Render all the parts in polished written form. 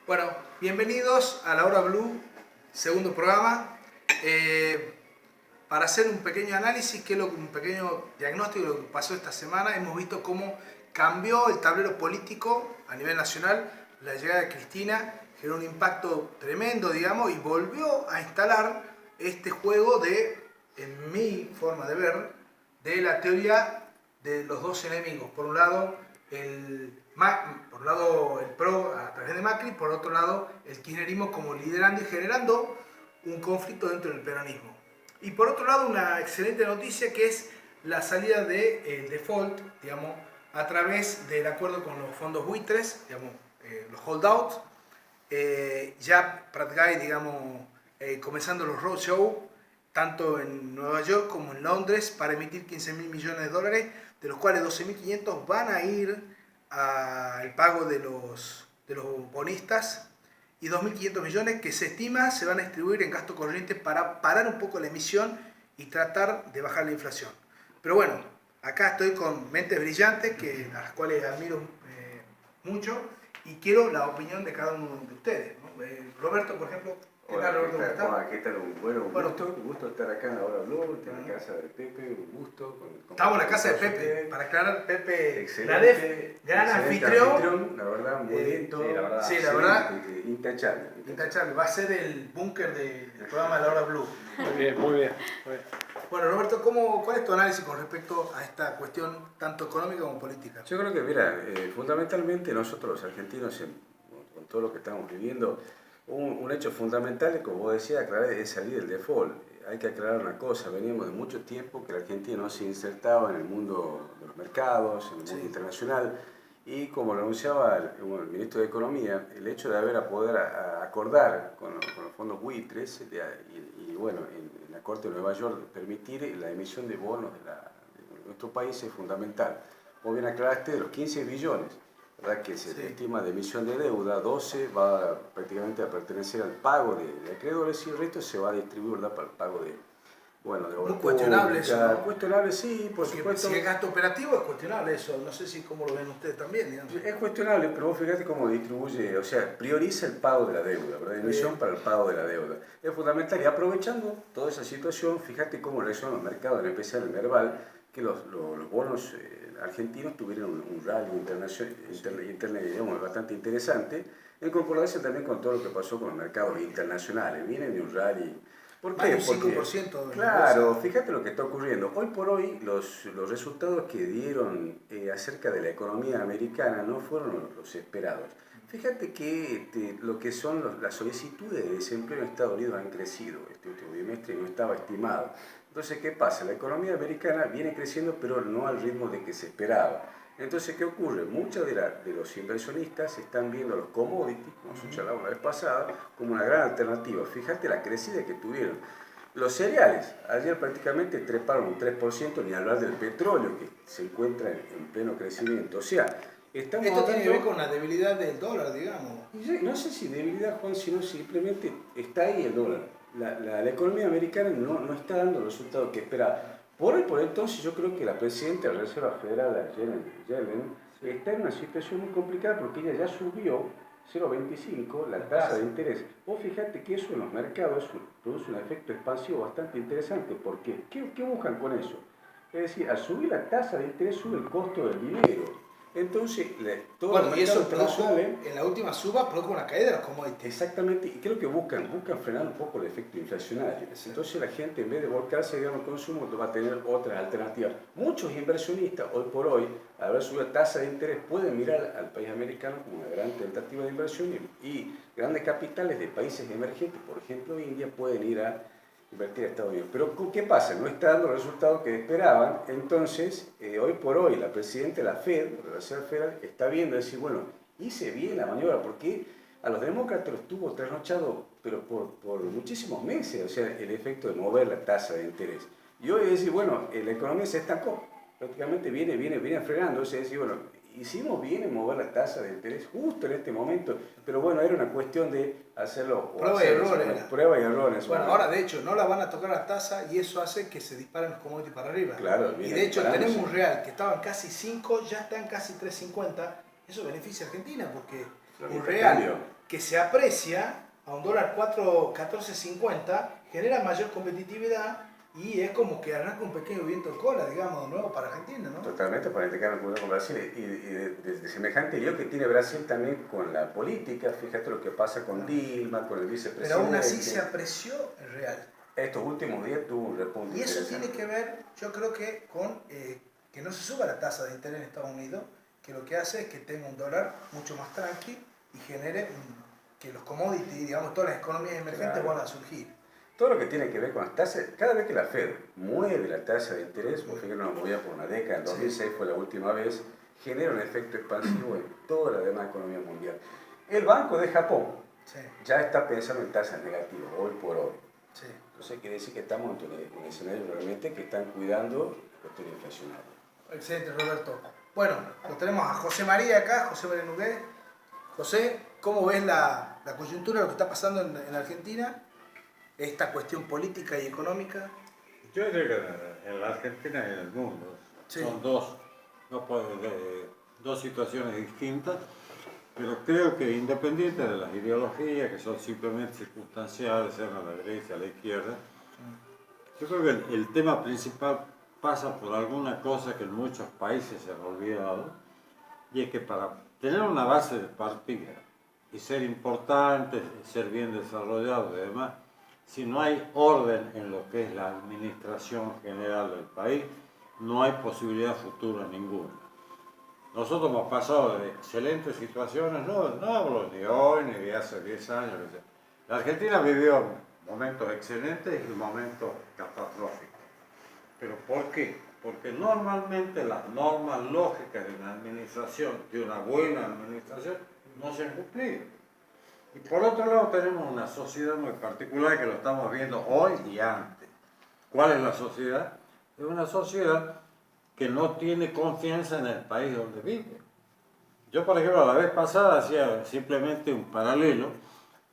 Bueno, bienvenidos a La Hora Blue, segundo programa. Para hacer un pequeño análisis, un pequeño diagnóstico de lo que pasó esta semana, hemos visto cómo cambió el tablero político a nivel nacional. La llegada de Cristina generó un impacto tremendo, digamos, y volvió a instalar este juego en mi forma de ver, de la teoría de los dos enemigos. Por un lado, el PRO a través de Macri, por otro lado, el kirchnerismo como liderando y generando un conflicto dentro del peronismo. Y por otro lado, una excelente noticia que es la salida de default, digamos, a través del acuerdo con los fondos buitres, digamos, los holdouts, ya Prat Guy, digamos, comenzando los roadshow, tanto en Nueva York como en Londres, para emitir 15.000 millones de dólares, de los cuales 12.500 van a ir al pago de los bonistas y 2.500 millones que se estima se van a distribuir en gasto corriente para parar un poco la emisión y tratar de bajar la inflación. Pero bueno, acá estoy con mentes brillantes a las cuales admiro mucho y quiero la opinión de cada uno de ustedes, ¿no? Roberto, por ejemplo. ¿Qué tal, Roberto? ¿Cómo estás? ¿Qué tal? Un gusto estar acá en La Hora Blue, en la casa de Pepe, un gusto. Estamos en la casa de Pepe, para aclarar, Pepe, excelente, gran anfitrión. La verdad, muy lindo. Sí, la verdad. Intachable. Va a ser el búnker del programa de La Hora Blue. Muy bien. Bueno, Roberto, ¿cuál es tu análisis con respecto a esta cuestión tanto económica como política? Yo creo que, mira, fundamentalmente nosotros los argentinos, con todo lo que estamos viviendo, un hecho fundamental, como vos decías, aclarar, es salir del default. Hay que aclarar una cosa, veníamos de mucho tiempo que la Argentina no se insertaba en el mundo de los mercados, en el mundo internacional, y como lo anunciaba el ministro de Economía, el hecho de poder acordar con los fondos buitres y bueno, en la Corte de Nueva York permitir la emisión de bonos de nuestro país es fundamental. Vos bien aclaraste de los 15 billones. ¿Verdad? Que se estima de emisión de deuda, 12 va prácticamente a pertenecer al pago de acreedores y el resto se va a distribuir, ¿verdad? Para el pago de obra muy cuestionable pública. Eso, ¿no? Cuestionable, sí, por supuesto. Si es gasto operativo es cuestionable eso, no sé si cómo lo ven ustedes también, digamos. Es cuestionable, pero vos fíjate cómo distribuye, o sea, prioriza el pago de la deuda, ¿verdad? Emisión para el pago de la deuda. Es fundamental y aprovechando toda esa situación, fíjate cómo reaccionan los mercados, en especial el Merval, que los bonos argentinos tuvieron un rally internacional digamos, bastante interesante, en concordancia también con todo lo que pasó con los mercados internacionales. Vienen de un rally. ¿Por qué? Más de un 5% de claro, fíjate lo que está ocurriendo. Hoy por hoy los resultados que dieron acerca de la economía americana no fueron los esperados. Fíjate que lo que son las solicitudes de desempleo en Estados Unidos han crecido este último bimestre y no estaba estimado. Entonces, ¿qué pasa? La economía americana viene creciendo, pero no al ritmo de que se esperaba. Entonces, ¿qué ocurre? Muchos de los inversionistas están viendo los commodities, como se charlaba la vez pasada, como una gran alternativa. Fíjate la crecida que tuvieron. Los cereales, ayer prácticamente treparon un 3%, ni hablar del petróleo, que se encuentra en pleno crecimiento. O sea, esto tiene que ver con la debilidad del dólar, digamos. No sé si debilidad, Juan, sino simplemente está ahí el dólar. La economía americana no está dando los resultados que esperaba. Por entonces yo creo que la presidenta de la Reserva Federal, Janet Yellen, está en una situación muy complicada porque ella ya subió 0,25 la tasa de interés. Vos fíjate que eso en los mercados produce un efecto expansivo bastante interesante. ¿Por qué? ¿Qué buscan con eso? Es decir, al subir la tasa de interés sube el costo del dinero. Entonces, y eso en la última suba produjo una caída de los commodities. Exactamente, y creo que buscan frenar un poco el efecto inflacionario. Entonces la gente, en vez de volcarse al consumo, va a tener otras alternativas. Muchos inversionistas, hoy por hoy, al haber subido la tasa de interés, pueden mirar al país americano como una gran tentativa de inversión y grandes capitales de países emergentes, por ejemplo India, pueden ir a invertir a Estados Unidos. Pero ¿qué pasa? No está dando los resultados que esperaban. Entonces, hoy por hoy, la presidenta de la Fed, de la Reserva Federal, está viendo decir, bueno, hice bien la maniobra, porque a los demócratas los tuvo trasnochado, pero por muchísimos meses, o sea, el efecto de mover la tasa de interés. Y hoy decir, bueno, la economía se estancó, prácticamente viene frenando, o sea, decir, bueno, hicimos bien en mover la tasa de interés justo en este momento, pero bueno, era una cuestión de hacerlo. Prueba y errores. Bueno, ¿no? ahora de hecho no la van a tocar la tasa y eso hace que se disparen los commodities para arriba. Claro, y de hecho tenemos un real que estaba en casi 5, ya está en casi 3.50. Eso beneficia a Argentina porque un real que se aprecia a un dólar 14.50, genera mayor competitividad y es como que arranca un pequeño viento de cola, digamos, de nuevo para Argentina, ¿no? Totalmente, para indicar el con Brasil y de semejante lío que tiene Brasil también con la política. Fíjate lo que pasa con Dilma, con el vicepresidente. Pero aún así se apreció el real. Estos últimos días tuvo un repunte. Y eso tiene que ver, yo creo que con que no se suba la tasa de interés en Estados Unidos, que lo que hace es que tenga un dólar mucho más tranqui y genere que los commodities, digamos, todas las economías emergentes vuelvan a surgir. Todo lo que tiene que ver con las tasas, cada vez que la Fed mueve la tasa de interés, porque no la movía por una década, en 2006 fue la última vez, genera un efecto expansivo en toda la demás economía mundial. El Banco de Japón ya está pensando en tasas negativas, hoy por hoy. Entonces quiere decir que estamos en un escenario realmente que están cuidando la cuestión inflacionaria. Excelente, Roberto. Bueno, lo tenemos a José María acá, José María Nugué. José, ¿cómo ves la coyuntura, lo que está pasando en Argentina? Esta cuestión política y económica. Yo creo que en la Argentina y en el mundo son dos situaciones distintas, pero creo que independiente de las ideologías, que son simplemente circunstanciales, sean a la derecha, a la izquierda, yo creo que el tema principal pasa por alguna cosa que en muchos países se han olvidado, y es que para tener una base de partida y ser importante, ser bien desarrollado y demás, si no hay orden en lo que es la administración general del país, no hay posibilidad futura ninguna. Nosotros hemos pasado de excelentes situaciones, no hablo ni hoy ni de hace 10 años. La Argentina vivió momentos excelentes y momentos catastróficos. ¿Pero por qué? Porque normalmente las normas lógicas de una administración, de una buena administración, no se han cumplido. Y por otro lado tenemos una sociedad muy particular que lo estamos viendo hoy y antes. ¿Cuál es la sociedad? Es una sociedad que no tiene confianza en el país donde vive. Yo, por ejemplo, la vez pasada hacía simplemente un paralelo.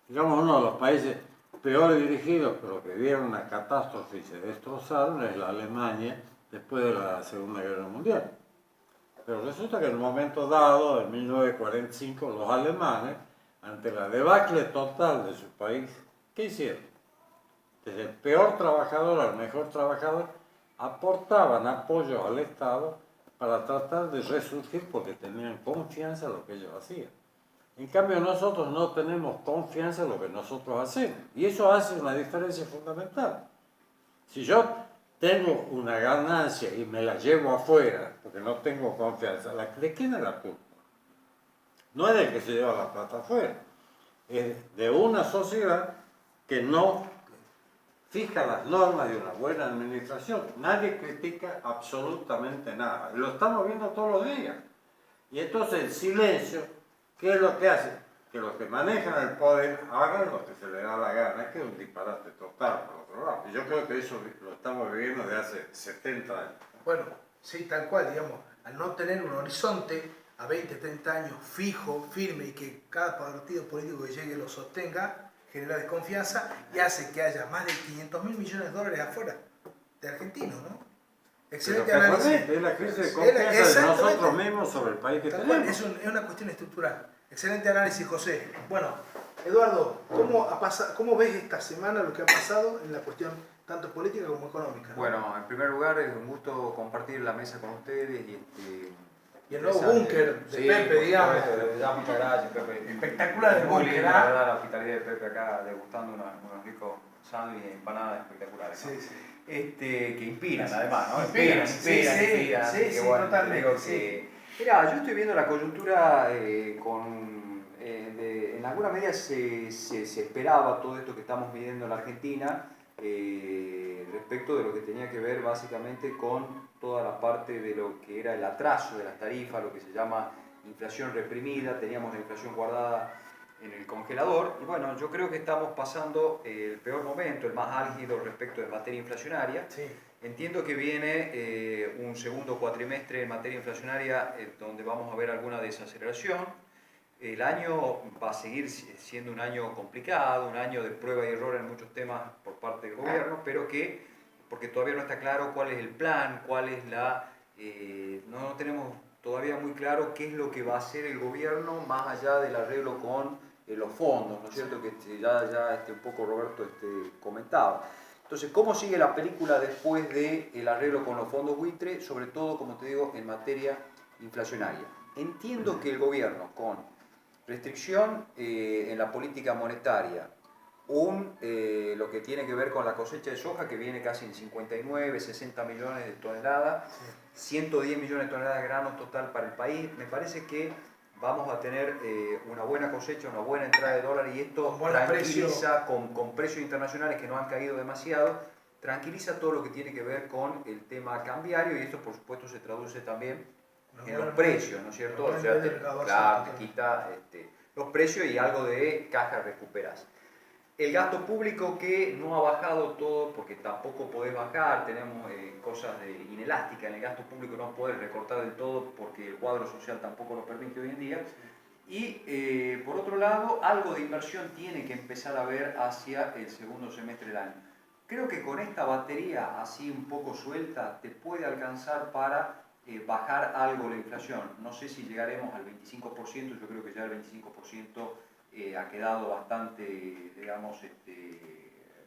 Digamos, uno de los países peor dirigidos, pero que vieron una catástrofe y se destrozaron, es la Alemania después de la Segunda Guerra Mundial. Pero resulta que en un momento dado, en 1945, los alemanes, ante la debacle total de su país, ¿qué hicieron? Desde el peor trabajador al mejor trabajador, aportaban apoyo al Estado para tratar de resurgir porque tenían confianza en lo que ellos hacían. En cambio, nosotros no tenemos confianza en lo que nosotros hacemos. Y eso hace una diferencia fundamental. Si yo tengo una ganancia y me la llevo afuera porque no tengo confianza, ¿de quién es la culpa? No es del que se lleva la plata afuera, es de una sociedad que no fija las normas de una buena administración. Nadie critica absolutamente nada. Lo estamos viendo todos los días. Y entonces el silencio, ¿qué es lo que hace? Que los que manejan el poder hagan lo que se les da la gana, que es un disparate total por otro lado. Y yo creo que eso lo estamos viviendo desde hace 70 años. Bueno, sí, tal cual, digamos, al no tener un horizonte a 20, 30 años fijo, firme y que cada partido político que llegue lo sostenga, genera desconfianza y hace que haya más de 500.000 millones de dólares afuera de argentinos, ¿no? Excelente análisis. Es la crisis de confianza de nosotros mismos sobre el país que tenemos. Es una cuestión estructural. Excelente análisis, José. Bueno, Eduardo, ¿cómo ves esta semana lo que ha pasado en la cuestión tanto política como económica? Bueno, en primer lugar es un gusto compartir la mesa con ustedes y el nuevo búnker de Pepe, digamos. Muchas gracias, Pepe. Espectacular el muy búnker, lindo, la verdad, la hospitalidad de Pepe acá, degustando unos ricos sándwiches y empanadas espectaculares. ¿No? Sí. Que inspiran, además, ¿no? Inspiran. Sí, totalmente. Mirá, yo estoy viendo la coyuntura en alguna medida se esperaba todo esto que estamos viviendo en la Argentina respecto de lo que tenía que ver básicamente con toda la parte de lo que era el atraso de las tarifas, lo que se llama inflación reprimida, teníamos la inflación guardada en el congelador y bueno, yo creo que estamos pasando el peor momento, el más álgido respecto de materia inflacionaria. Sí. Entiendo que viene un segundo cuatrimestre en materia inflacionaria donde vamos a ver alguna desaceleración. El año va a seguir siendo un año complicado, un año de prueba y error en muchos temas por parte del gobierno, pero porque todavía no está claro cuál es el plan, cuál es no tenemos todavía muy claro qué es lo que va a hacer el gobierno más allá del arreglo con los fondos, ¿no es cierto? Que ya un poco Roberto comentaba. Entonces, ¿cómo sigue la película después del arreglo con los fondos buitre? Sobre todo, como te digo, en materia inflacionaria. Entiendo que el gobierno, con restricción en la política monetaria, lo que tiene que ver con la cosecha de soja, que viene casi en 59, 60 millones de toneladas, 110 millones de toneladas de grano total para el país, me parece que vamos a tener una buena cosecha, una buena entrada de dólar, y esto tranquiliza con precios internacionales que no han caído demasiado, tranquiliza todo lo que tiene que ver con el tema cambiario, y esto por supuesto se traduce también en los precios, ¿no es cierto? O sea, claro, te quita los precios y algo de caja recuperas. El gasto público, que no ha bajado todo, porque tampoco podés bajar, tenemos cosas inelásticas en el gasto público, no podés recortar del todo porque el cuadro social tampoco lo permite hoy en día. Y por otro lado, algo de inversión tiene que empezar a ver hacia el segundo semestre del año. Creo que con esta batería así un poco suelta te puede alcanzar para bajar algo la inflación. No sé si llegaremos al 25%, yo creo que ya el 25% ha quedado bastante, digamos,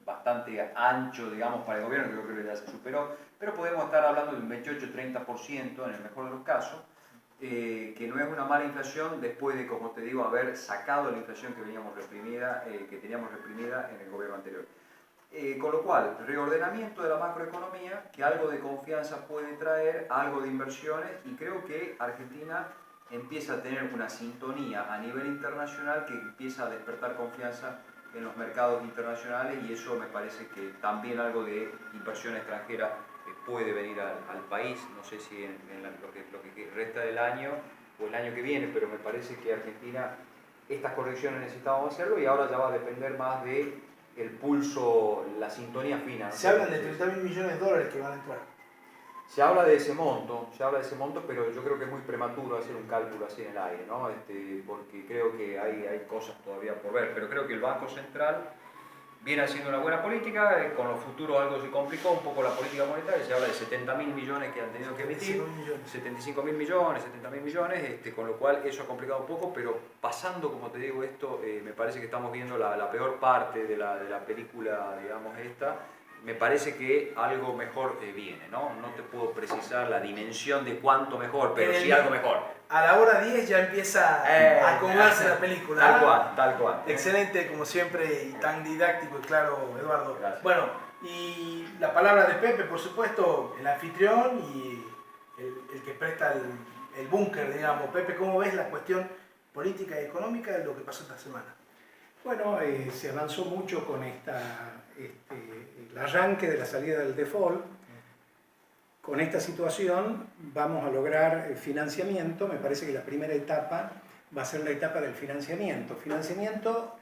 bastante ancho, digamos, para el gobierno, yo creo que ya se superó, pero podemos estar hablando de un 28-30% en el mejor de los casos, que no es una mala inflación después de, como te digo, haber sacado la inflación que teníamos reprimida en el gobierno anterior. Con lo cual, reordenamiento de la macroeconomía, que algo de confianza puede traer, algo de inversiones, y creo que Argentina empieza a tener una sintonía a nivel internacional que empieza a despertar confianza en los mercados internacionales, y eso me parece que también algo de inversión extranjera puede venir al país, no sé si en lo que resta del año o el año que viene, pero me parece que Argentina estas correcciones necesitábamos hacerlo, y ahora ya va a depender más de el pulso, la sintonía fina. Se hablan de 30.000 millones de dólares que van a entrar. Se habla de ese monto, pero yo creo que es muy prematuro hacer un cálculo así en el aire, ¿no? Porque creo que hay cosas todavía por ver, pero creo que el Banco Central viene haciendo una buena política, con los futuros algo se complicó un poco la política monetaria, se habla de 70.000 millones que han tenido que emitir, 75.000 millones, 70.000 millones, con lo cual eso ha complicado un poco, pero pasando, como te digo, esto, me parece que estamos viendo la peor parte de la película, digamos, esta. Me parece que algo mejor viene, ¿no? No te puedo precisar la dimensión de cuánto mejor, pero sí algo mejor. A la hora 10 ya empieza a acomodarse la película. Tal cual. Excelente, como siempre, y tan didáctico y claro, Eduardo. Gracias. Bueno, y la palabra de Pepe, por supuesto, el anfitrión y el que presta el búnker, digamos. Pepe, ¿cómo ves la cuestión política y económica de lo que pasó esta semana? Bueno, se avanzó mucho con el arranque de la salida del default. Con esta situación vamos a lograr financiamiento. Me parece que la primera etapa va a ser la etapa del financiamiento. Financiamiento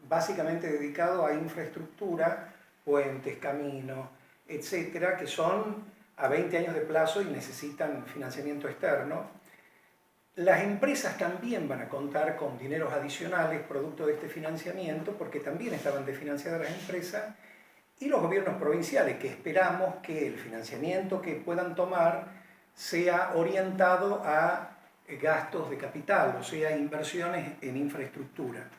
básicamente dedicado a infraestructura, puentes, caminos, etcétera, que son a 20 años de plazo y necesitan financiamiento externo. Las empresas también van a contar con dineros adicionales producto de este financiamiento, porque también estaban desfinanciadas las empresas, y los gobiernos provinciales, que esperamos que el financiamiento que puedan tomar sea orientado a gastos de capital, o sea, inversiones en infraestructura.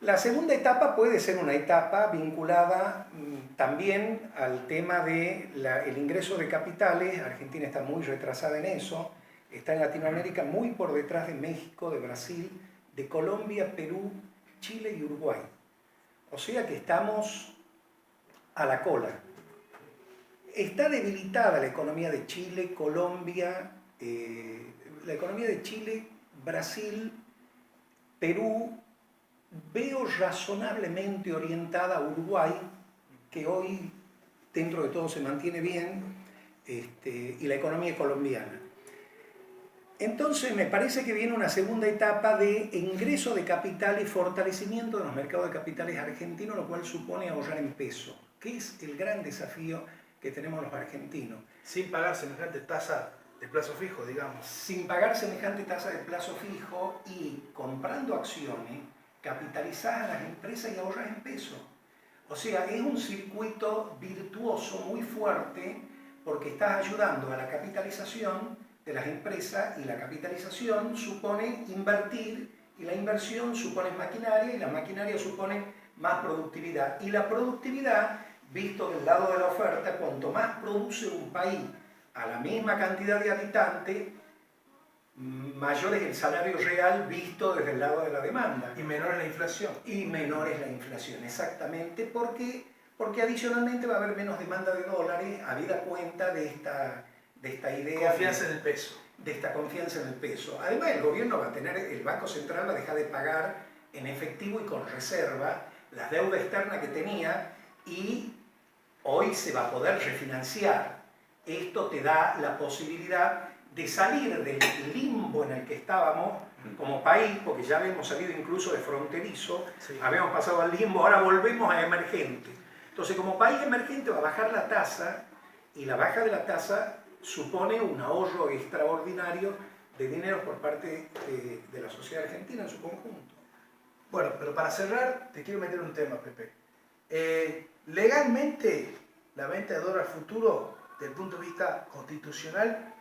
La segunda etapa puede ser una etapa vinculada también al tema del ingreso de capitales. Argentina está muy retrasada en eso. Está en Latinoamérica muy por detrás de México, de Brasil, de Colombia, Perú, Chile y Uruguay. O sea que estamos a la cola. Está debilitada la economía de Chile, Colombia, la economía de Chile, Brasil, Perú. Veo razonablemente orientada a Uruguay, que hoy dentro de todo se mantiene bien, y la economía colombiana. Entonces me parece que viene una segunda etapa de ingreso de capital y fortalecimiento de los mercados de capitales argentinos, lo cual supone ahorrar en peso, que es el gran desafío que tenemos los argentinos. Sin pagar semejante tasa de plazo fijo, digamos. Sin pagar semejante tasa de plazo fijo y comprando acciones, capitalizás a las empresas y ahorras en peso. O sea, es un circuito virtuoso muy fuerte, porque estás ayudando a la capitalización de las empresas, y la capitalización supone invertir Y la inversión supone maquinaria y la maquinaria supone más productividad. Y la productividad, visto del lado de la oferta, cuanto más produce un país a la misma cantidad de habitantes, mayor es el salario real visto desde el lado de la demanda. Y menor es la inflación. Y menor es la inflación, exactamente, porque adicionalmente va a haber menos demanda de dólares, habida cuenta de esta idea. Confianza en el peso. De esta confianza en el peso. Además, el gobierno va a tener, el Banco Central va a dejar de pagar en efectivo y con reserva la deuda externa que tenía y hoy se va a poder refinanciar. Esto te da la posibilidad de salir del limbo en el que estábamos como país, porque ya habíamos salido incluso de fronterizo, Sí. habíamos pasado al limbo, ahora volvemos a emergente. Entonces, como país emergente va a bajar la tasa y la baja de la tasa supone un ahorro extraordinario de dinero por parte de la sociedad argentina en su conjunto. Bueno, pero para cerrar, te quiero meter un tema, Pepe. Legalmente, la venta de dólar futuro, desde el punto de vista constitucional,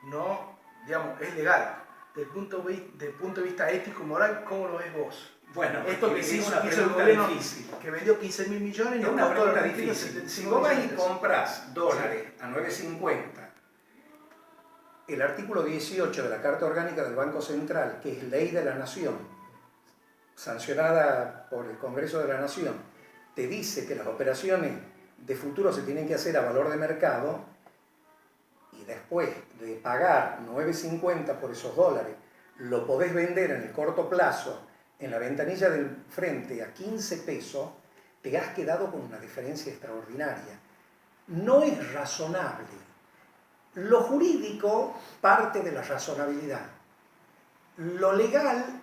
no, digamos, es legal. Desde el punto de vista ético y moral, ¿cómo lo ves vos? Bueno, Esto que es se hizo una el pregunta gobierno, difícil. que vendió 15.000 millones, Es nos una costó pregunta a los argentinos difícil. Si 75 vos vas y millones. compras dólares a 9.50, el artículo 18 de la Carta Orgánica del Banco Central, que es ley de la Nación, sancionada por el Congreso de la Nación, te dice que las operaciones de futuro se tienen que hacer a valor de mercado y después de pagar 9.50 por esos dólares, lo podés vender en el corto plazo en la ventanilla del frente a 15 pesos, te has quedado con una diferencia extraordinaria. No es razonable. Lo jurídico parte de la razonabilidad. Lo legal,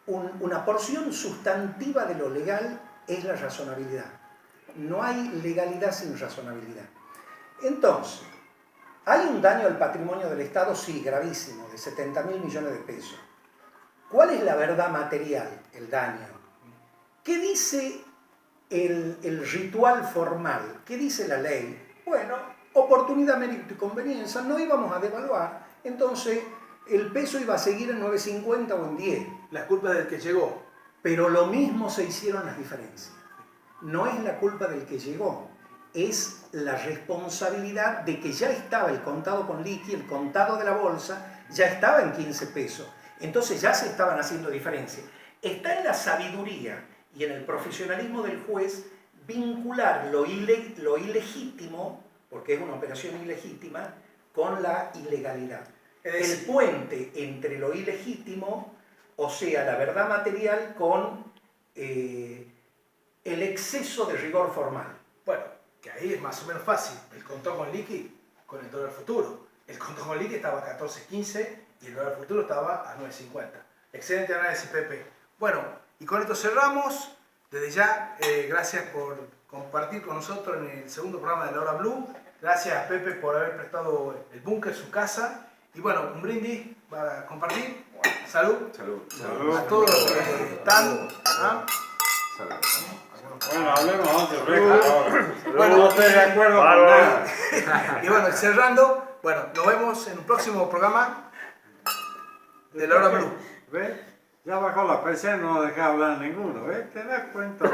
una porción sustantiva de lo legal es la razonabilidad. No hay legalidad sin razonabilidad. Entonces, ¿hay un daño al patrimonio del Estado? Sí, gravísimo, de 70.000 millones de pesos. ¿Cuál es la verdad material, el daño? ¿Qué dice el ritual formal? ¿Qué dice la ley? Bueno, oportunidad, mérito y conveniencia, no íbamos a devaluar, entonces el peso iba a seguir en 9.50 o en 10. La culpa es del que llegó. Pero lo mismo se hicieron las diferencias. No es la culpa del que llegó, es la responsabilidad de que ya estaba el contado con liqui, el contado de la bolsa, ya estaba en 15 pesos. Entonces ya se estaban haciendo diferencias. Está en la sabiduría y en el profesionalismo del juez vincular lo ilegítimo, porque es una operación ilegítima, con la ilegalidad. El puente entre lo ilegítimo, o sea, la verdad material, con el exceso de rigor formal. Bueno, que ahí es más o menos fácil. El contado con liqui con el dólar futuro. El contado con liqui estaba a 14.15 y el dólar futuro estaba a 9.50. Excelente análisis, Pepe. Bueno, y con esto cerramos. Desde ya, gracias por compartir con nosotros en el segundo programa de La Hora Blue. Gracias, Pepe, por haber prestado el búnker, su casa. Y bueno, un brindis para compartir. Salud. Salud. A todos los que están. ¿Ah? Salud. Bueno, hablemos antes de ahora. Bueno, No estoy de acuerdo con nada. Y bueno, cerrando, bueno, nos vemos en un próximo programa de La Hora Blue. ¿Ves? Ya bajó la presión, no deja hablar ninguno. ¿Ves? ¿Te das cuenta?